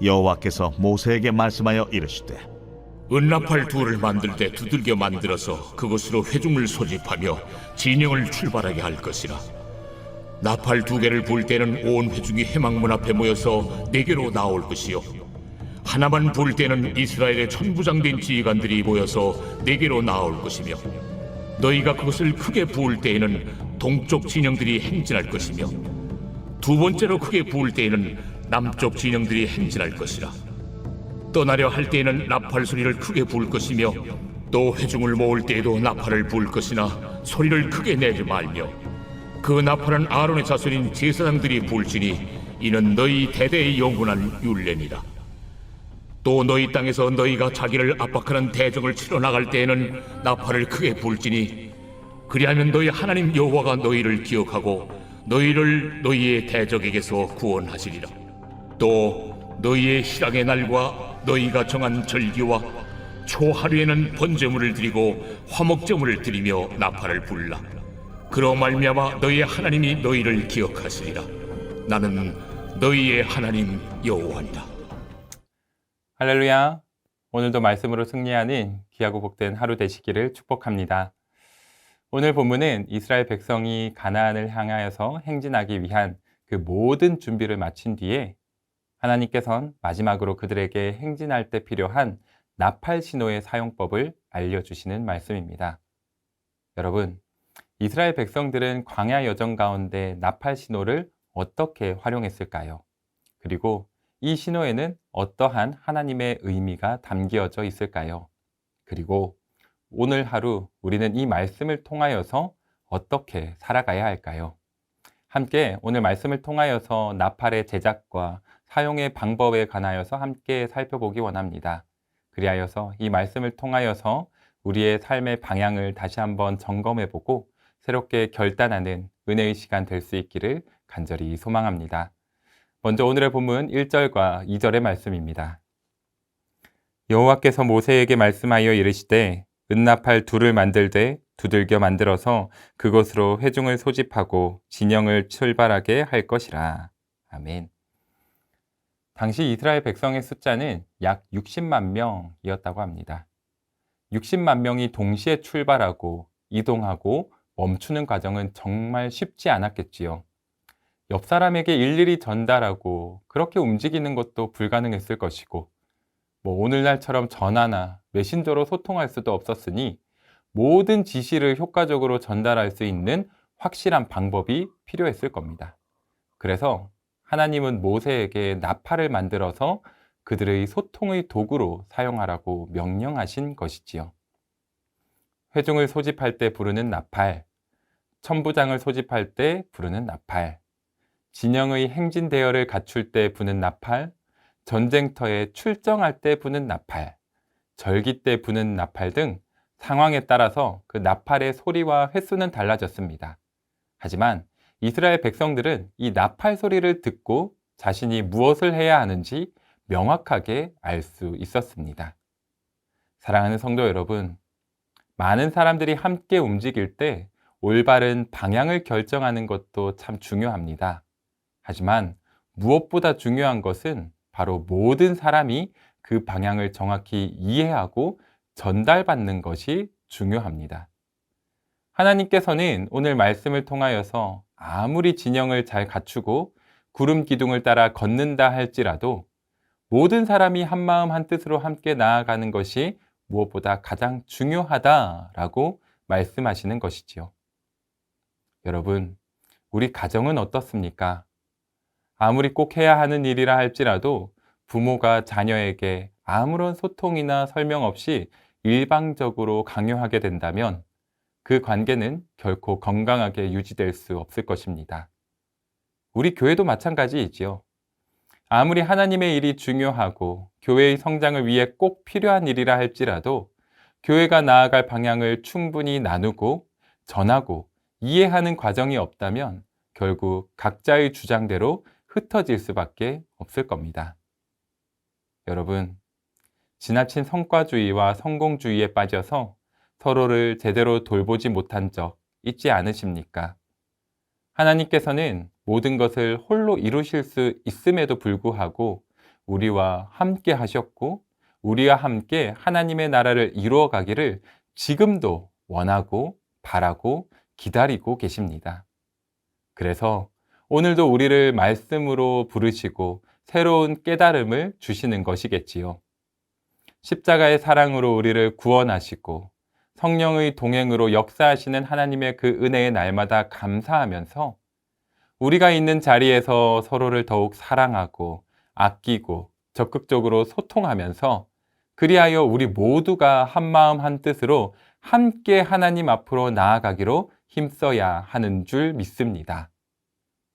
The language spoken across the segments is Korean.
여호와께서 모세에게 말씀하여 이르시되 은나팔 둘을 만들 때 두들겨 만들어서 그것으로 회중을 소집하며 진영을 출발하게 할 것이라. 나팔 두 개를 불 때는 온 회중이 회막문 앞에 모여서 내게로 나올 것이요, 하나만 불 때는 이스라엘의 천부장된 지휘관들이 모여서 내게로 나올 것이며, 너희가 그것을 크게 부을 때에는 동쪽 진영들이 행진할 것이며, 두 번째로 크게 부을 때에는 남쪽 진영들이 행진할 것이라. 떠나려 할 때에는 나팔 소리를 크게 부을 것이며, 또 회중을 모을 때에도 나팔을 부을 것이나 소리를 크게 내지 말며, 그 나팔은 아론의 자손인 제사장들이 불지니 이는 너희 대대의 영원한 율례니라. 또 너희 땅에서 너희가 자기를 압박하는 대적을 치러 나갈 때에는 나팔을 크게 불지니 그리하면 너희 하나님 여호와가 너희를 기억하고 너희를 너희의 대적에게서 구원하시리라. 또 너희의 희락의 날과 너희가 정한 절기와 초하루에는 번제물을 드리고 화목제물을 드리며 나팔을 불라. 그로 말미암아 너희의 하나님이 너희를 기억하시리라. 나는 너희의 하나님 여호와니라. 할렐루야. 오늘도 말씀으로 승리하는 귀하고 복된 하루 되시기를 축복합니다. 오늘 본문은 이스라엘 백성이 가나안을 향하여서 행진하기 위한 그 모든 준비를 마친 뒤에 하나님께서는 마지막으로 그들에게 행진할 때 필요한 나팔 신호의 사용법을 알려주시는 말씀입니다. 여러분, 이스라엘 백성들은 광야 여정 가운데 나팔 신호를 어떻게 활용했을까요? 그리고 이 신호에는 어떠한 하나님의 의미가 담겨져 있을까요? 그리고 오늘 하루 우리는 이 말씀을 통하여서 어떻게 살아가야 할까요? 함께 오늘 말씀을 통하여서 나팔의 제작과 사용의 방법에 관하여서 함께 살펴보기 원합니다. 그리하여서 이 말씀을 통하여서 우리의 삶의 방향을 다시 한번 점검해보고 새롭게 결단하는 은혜의 시간 될 수 있기를 간절히 소망합니다. 먼저 오늘의 본문 1절과 2절의 말씀입니다. 여호와께서 모세에게 말씀하여 이르시되 은나팔 둘을 만들되 두들겨 만들어서 그것으로 회중을 소집하고 진영을 출발하게 할 것이라. 아멘. 당시 이스라엘 백성의 숫자는 약 60만 명이었다고 합니다. 60만 명이 동시에 출발하고 이동하고 멈추는 과정은 정말 쉽지 않았겠지요. 옆 사람에게 일일이 전달하고 그렇게 움직이는 것도 불가능했을 것이고, 오늘날처럼 전화나 메신저로 소통할 수도 없었으니 모든 지시를 효과적으로 전달할 수 있는 확실한 방법이 필요했을 겁니다. 그래서 하나님은 모세에게 나팔을 만들어서 그들의 소통의 도구로 사용하라고 명령하신 것이지요. 회중을 소집할 때 부르는 나팔, 천부장을 소집할 때 부르는 나팔, 진영의 행진 대열을 갖출 때 부는 나팔, 전쟁터에 출정할 때 부는 나팔, 절기 때 부는 나팔 등 상황에 따라서 그 나팔의 소리와 횟수는 달라졌습니다. 하지만 이스라엘 백성들은 이 나팔 소리를 듣고 자신이 무엇을 해야 하는지 명확하게 알 수 있었습니다. 사랑하는 성도 여러분, 많은 사람들이 함께 움직일 때 올바른 방향을 결정하는 것도 참 중요합니다. 하지만 무엇보다 중요한 것은 바로 모든 사람이 그 방향을 정확히 이해하고 전달받는 것이 중요합니다. 하나님께서는 오늘 말씀을 통하여서 아무리 진영을 잘 갖추고 구름 기둥을 따라 걷는다 할지라도 모든 사람이 한마음 한뜻으로 함께 나아가는 것이 무엇보다 가장 중요하다라고 말씀하시는 것이지요. 여러분, 우리 가정은 어떻습니까? 아무리 꼭 해야 하는 일이라 할지라도 부모가 자녀에게 아무런 소통이나 설명 없이 일방적으로 강요하게 된다면 그 관계는 결코 건강하게 유지될 수 없을 것입니다. 우리 교회도 마찬가지이지요. 아무리 하나님의 일이 중요하고 교회의 성장을 위해 꼭 필요한 일이라 할지라도 교회가 나아갈 방향을 충분히 나누고 전하고 이해하는 과정이 없다면 결국 각자의 주장대로 흩어질 수밖에 없을 겁니다. 여러분, 지나친 성과주의와 성공주의에 빠져서 서로를 제대로 돌보지 못한 적 있지 않으십니까? 하나님께서는 모든 것을 홀로 이루실 수 있음에도 불구하고 우리와 함께 하셨고 우리와 함께 하나님의 나라를 이루어 가기를 지금도 원하고 바라고 기다리고 계십니다. 그래서 오늘도 우리를 말씀으로 부르시고 새로운 깨달음을 주시는 것이겠지요. 십자가의 사랑으로 우리를 구원하시고 성령의 동행으로 역사하시는 하나님의 그 은혜의 날마다 감사하면서 우리가 있는 자리에서 서로를 더욱 사랑하고 아끼고 적극적으로 소통하면서 그리하여 우리 모두가 한마음 한뜻으로 함께 하나님 앞으로 나아가기로 힘써야 하는 줄 믿습니다.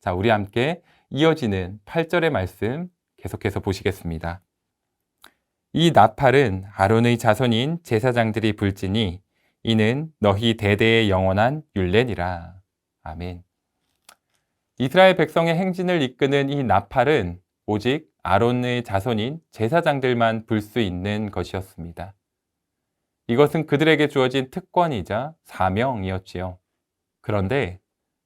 자, 우리 함께 이어지는 8절의 말씀 계속해서 보시겠습니다. 이 나팔은 아론의 자손인 제사장들이 불지니 이는 너희 대대의 영원한 율례니라. 아멘. 이스라엘 백성의 행진을 이끄는 이 나팔은 오직 아론의 자손인 제사장들만 불 수 있는 것이었습니다. 이것은 그들에게 주어진 특권이자 사명이었지요. 그런데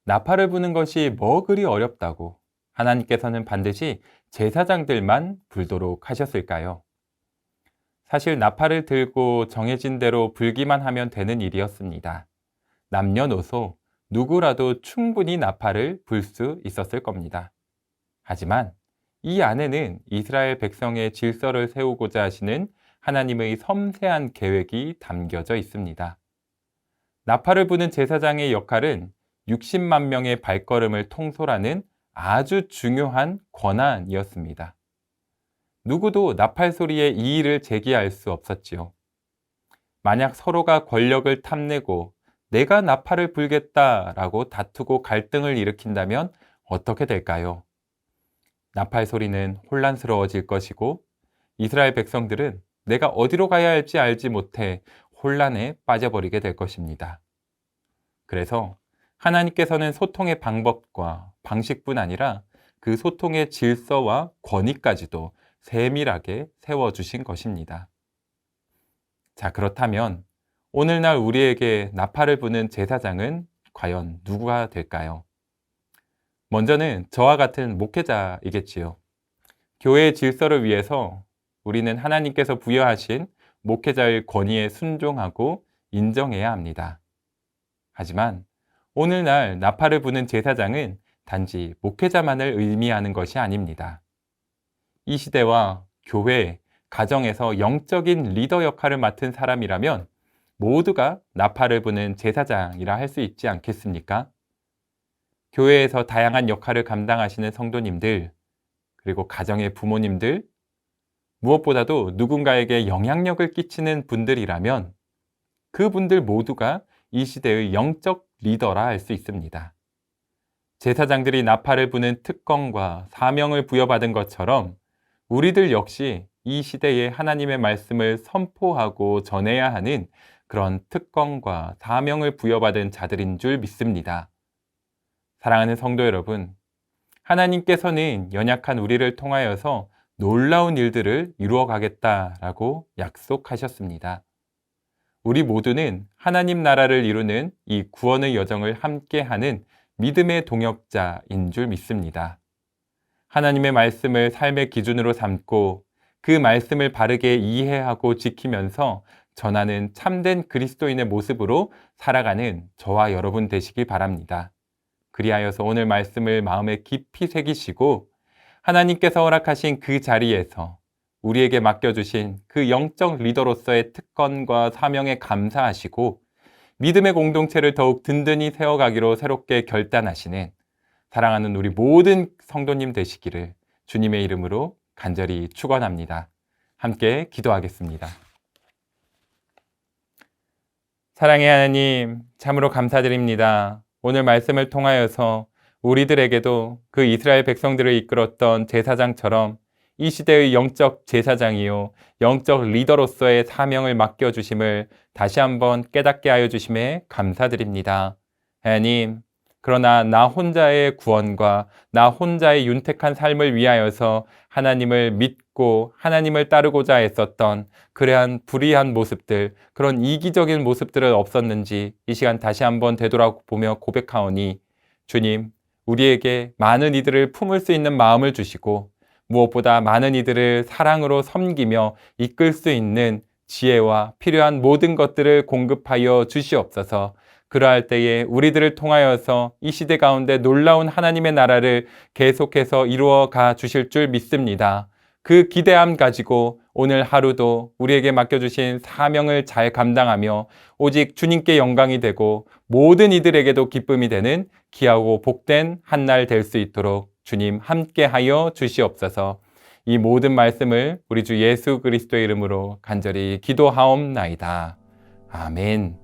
나팔을 부는 것이 뭐 그리 어렵다고 하나님께서는 반드시 제사장들만 불도록 하셨을까요? 사실 나팔을 들고 정해진 대로 불기만 하면 되는 일이었습니다. 남녀노소 누구라도 충분히 나팔을 불 수 있었을 겁니다. 하지만 이 안에는 이스라엘 백성의 질서를 세우고자 하시는 하나님의 섬세한 계획이 담겨져 있습니다. 나팔을 부는 제사장의 역할은 60만 명의 발걸음을 통솔하는 아주 중요한 권한이었습니다. 누구도 나팔 소리에 이의를 제기할 수 없었지요. 만약 서로가 권력을 탐내고 내가 나팔을 불겠다라고 다투고 갈등을 일으킨다면 어떻게 될까요? 나팔 소리는 혼란스러워질 것이고 이스라엘 백성들은 내가 어디로 가야 할지 알지 못해 혼란에 빠져버리게 될 것입니다. 그래서 하나님께서는 소통의 방법과 방식뿐 아니라 그 소통의 질서와 권위까지도 세밀하게 세워주신 것입니다. 자, 그렇다면 오늘날 우리에게 나팔을 부는 제사장은 과연 누구가 될까요? 먼저는 저와 같은 목회자이겠지요. 교회의 질서를 위해서 우리는 하나님께서 부여하신 목회자의 권위에 순종하고 인정해야 합니다. 하지만 오늘날 나팔을 부는 제사장은 단지 목회자만을 의미하는 것이 아닙니다. 이 시대와 교회, 가정에서 영적인 리더 역할을 맡은 사람이라면 모두가 나팔을 부는 제사장이라 할 수 있지 않겠습니까? 교회에서 다양한 역할을 감당하시는 성도님들, 그리고 가정의 부모님들, 무엇보다도 누군가에게 영향력을 끼치는 분들이라면 그분들 모두가 이 시대의 영적 리더라 할 수 있습니다. 제사장들이 나팔을 부는 특권과 사명을 부여받은 것처럼 우리들 역시 이 시대에 하나님의 말씀을 선포하고 전해야 하는 그런 특권과 사명을 부여받은 자들인 줄 믿습니다. 사랑하는 성도 여러분, 하나님께서는 연약한 우리를 통하여서 놀라운 일들을 이루어 가겠다라고 약속하셨습니다. 우리 모두는 하나님 나라를 이루는 이 구원의 여정을 함께하는 믿음의 동역자인 줄 믿습니다. 하나님의 말씀을 삶의 기준으로 삼고 그 말씀을 바르게 이해하고 지키면서 전하는 참된 그리스도인의 모습으로 살아가는 저와 여러분 되시기 바랍니다. 그리하여서 오늘 말씀을 마음에 깊이 새기시고 하나님께서 허락하신 그 자리에서 우리에게 맡겨주신 그 영적 리더로서의 특권과 사명에 감사하시고 믿음의 공동체를 더욱 든든히 세워가기로 새롭게 결단하시는 사랑하는 우리 모든 성도님 되시기를 주님의 이름으로 간절히 축원합니다. 함께 기도하겠습니다. 사랑의 하나님, 참으로 감사드립니다. 오늘 말씀을 통하여서 우리들에게도 그 이스라엘 백성들을 이끌었던 제사장처럼 이 시대의 영적 제사장이요 영적 리더로서의 사명을 맡겨주심을 다시 한번 깨닫게 하여 주심에 감사드립니다. 하나님, 그러나 나 혼자의 구원과 나 혼자의 윤택한 삶을 위하여서 하나님을 믿고 하나님을 따르고자 했었던 그러한 불의한 모습들, 그런 이기적인 모습들은 없었는지 이 시간 다시 한번 되돌아보며 고백하오니 주님, 우리에게 많은 이들을 품을 수 있는 마음을 주시고 무엇보다 많은 이들을 사랑으로 섬기며 이끌 수 있는 지혜와 필요한 모든 것들을 공급하여 주시옵소서. 그러할 때에 우리들을 통하여서 이 시대 가운데 놀라운 하나님의 나라를 계속해서 이루어 가 주실 줄 믿습니다. 그 기대함 가지고 오늘 하루도 우리에게 맡겨주신 사명을 잘 감당하며 오직 주님께 영광이 되고 모든 이들에게도 기쁨이 되는 귀하고 복된 한 날 될 수 있도록 주님 함께하여 주시옵소서. 이 모든 말씀을 우리 주 예수 그리스도의 이름으로 간절히 기도하옵나이다. 아멘.